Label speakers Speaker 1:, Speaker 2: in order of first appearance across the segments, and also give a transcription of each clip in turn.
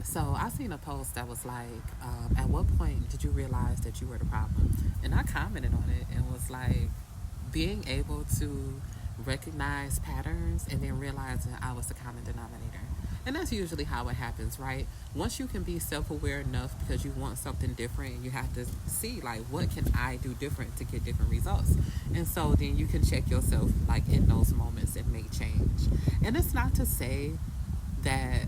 Speaker 1: So I seen a post that was like, at what point did you realize that you were the problem? And I commented on it and was like, being able to recognize patterns and then realizing I was the common denominator. And that's usually how it happens, right? Once you can be self-aware enough because you want something different, you have to see like what can I do different to get different results. And so then you can check yourself like in those moments and make change. And it's not to say that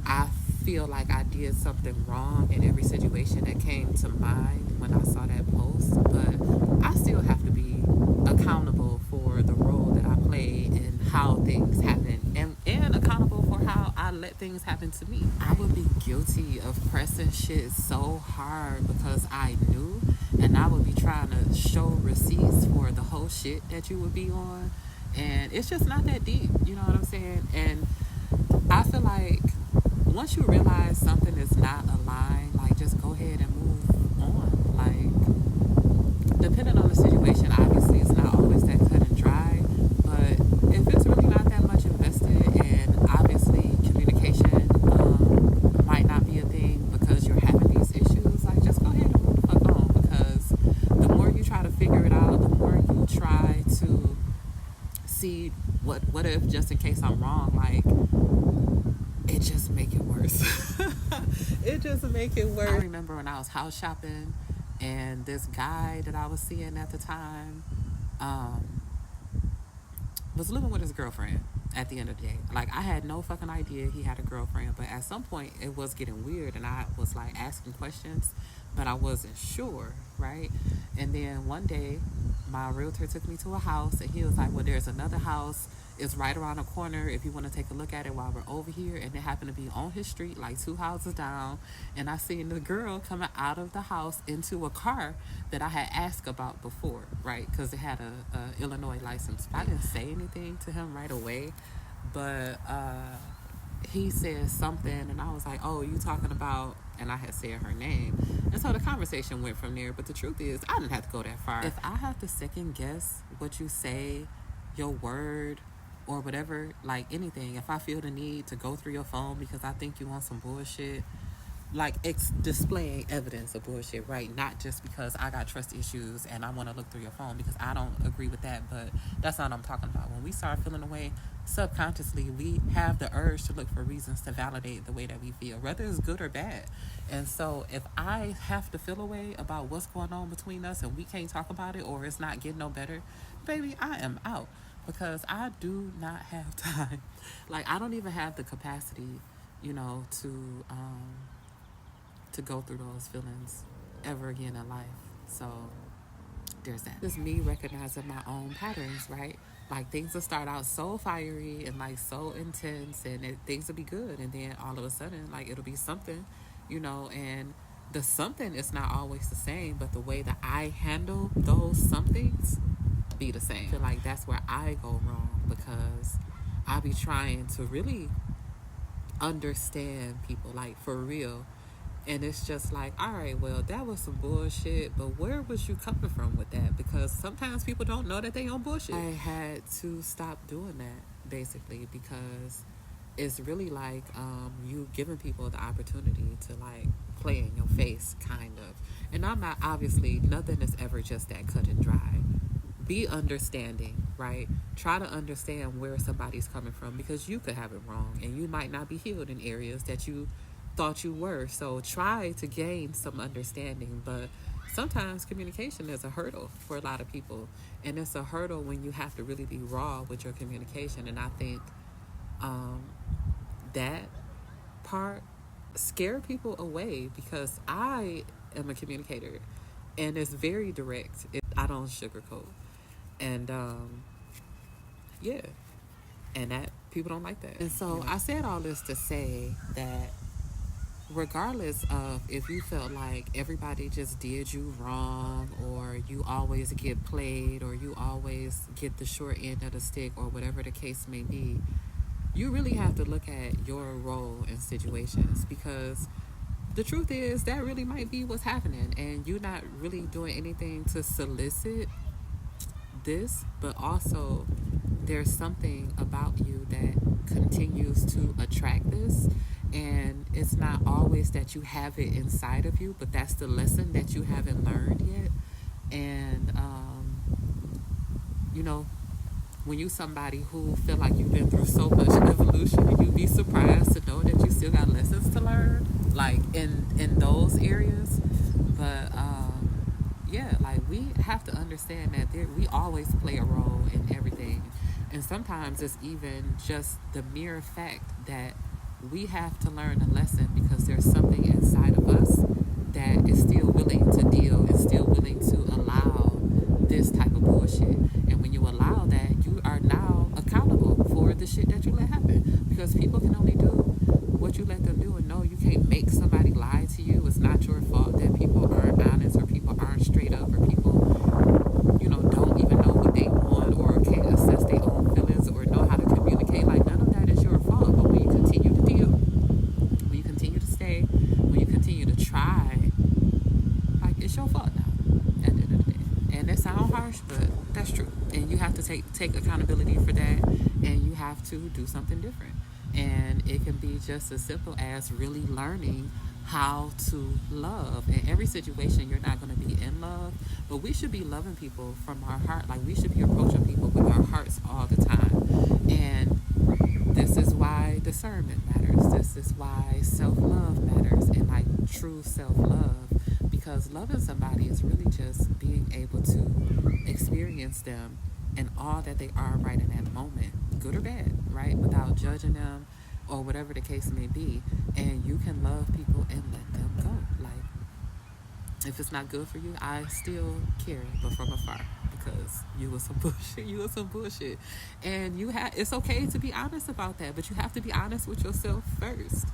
Speaker 1: I feel like I did something wrong in every situation that came to mind when I saw that post, but I still have to be accountable for the role that I play and how things happen, and accountable for how I let things happen to me. I would be guilty of pressing shit so hard because I knew, and I would be trying to show receipts for the whole shit that you would be on, and it's just not that deep, you know what I'm saying? And I feel like once you realize something is not aligned, like just go ahead and move on. Like, depending on the situation, obviously it's not always that cut and dry, but if it's really not that much invested, and obviously communication might not be a thing because you're having these issues, like just go ahead and move the fuck on, because the more you try to figure it out, the more you try to see what if, just in case I'm wrong, like it just make it worse. It just make it worse. I remember when I was house shopping and this guy that I was seeing at the time um, was living with his girlfriend at the end of the day. Like, I had no fucking idea he had a girlfriend, but at some point it was getting weird and I was like asking questions, but I wasn't sure, right? And then one day my realtor took me to a house and he was like, well, there's another house, it's right around the corner if you want to take a look at it while we're over here. And it happened to be on his street, like 2 houses down. And I seen the girl coming out of the house into a car that I had asked about before, right? Because it had a Illinois license. I didn't say anything to him right away, but he said something, and I was like, oh, you talking about, and I had said her name. And so the conversation went from there. But the truth is, I didn't have to go that far. If I have to second guess what you say, your word, or whatever, like anything, if I feel the need to go through your phone because I think you want some bullshit, like displaying evidence of bullshit, right? Not just because I got trust issues and I want to look through your phone, because I don't agree with that. But that's not what I'm talking about. When we start feeling a way subconsciously, we have the urge to look for reasons to validate the way that we feel, whether it's good or bad. And so if I have to feel a way about what's going on between us and we can't talk about it, or it's not getting no better, baby, I am out, because I do not have time. Like, I don't even have the capacity, to go through those feelings ever again in life. So there's that. Just me recognizing my own patterns, right? Like, things will start out so fiery and like so intense, and things will be good, and then all of a sudden, like, it'll be something, and the something is not always the same, but the way that I handle those somethings be the same. I feel like that's where I go wrong, because I be trying to really understand people, like, for real. And it's just like, all right, well, that was some bullshit, but where was you coming from with that? Because sometimes people don't know that they on bullshit. I had to stop doing that, basically, because it's really like you giving people the opportunity to, like, play in your face, kind of. And I'm not, obviously, nothing is ever just that cut and dry. Be understanding, right? Try to understand where somebody's coming from, because you could have it wrong and you might not be healed in areas that you thought you were. So try to gain some understanding. But sometimes communication is a hurdle for a lot of people, and it's a hurdle when you have to really be raw with your communication. And I think that part scare people away, because I am a communicator and it's very direct. I don't sugarcoat. And yeah, and that people don't like that. And so I said all this to say that regardless of if you felt like everybody just did you wrong, or you always get played, or you always get the short end of the stick, or whatever the case may be, you really have to look at your role in situations, because the truth is that really might be what's happening, and you're not really doing anything to solicit this, but also there's something about you that continues to attract this. And it's not always that you have it inside of you, but that's the lesson that you haven't learned yet. And you know, when you somebody who feel like you've been through so much evolution, you'd be surprised to know that you still got lessons to learn, like in those areas. But yeah, like we have to understand that we always play a role in everything, and sometimes it's even just the mere fact that we have to learn a lesson because there's something inside of us that is still willing to deal and still willing to allow this type of bullshit. And when you allow that, you are now accountable for the shit that you let happen. Because people can only do what you let them do, and no, you can't make somebody lie to you. It's not your fault that people aren't honest or people aren't straight up or people, don't even know what they want or can't assess their own feelings or know how to communicate. Like, none of that is your fault. But when you continue to deal, when you continue to stay, when you continue to try, like, it's your fault now at the end of the day. And that sounds harsh, but that's true. And you have to take accountability for that, and you have to do something different. And it can be just as simple as really learning how to love. In every situation, you're not going to be in love, but we should be loving people from our heart. Like, we should be approaching people with our hearts all the time. And this is why discernment matters. This is why self-love matters, and like true self-love, because loving somebody is really just being able to experience them and all that they are right in that moment, good or bad, right, without judging them or whatever the case may be. And you can love people and let them go. Like, if it's not good for you, I still care, but from afar, because you was some bullshit. You was some bullshit, and it's okay to be honest about that, but you have to be honest with yourself first.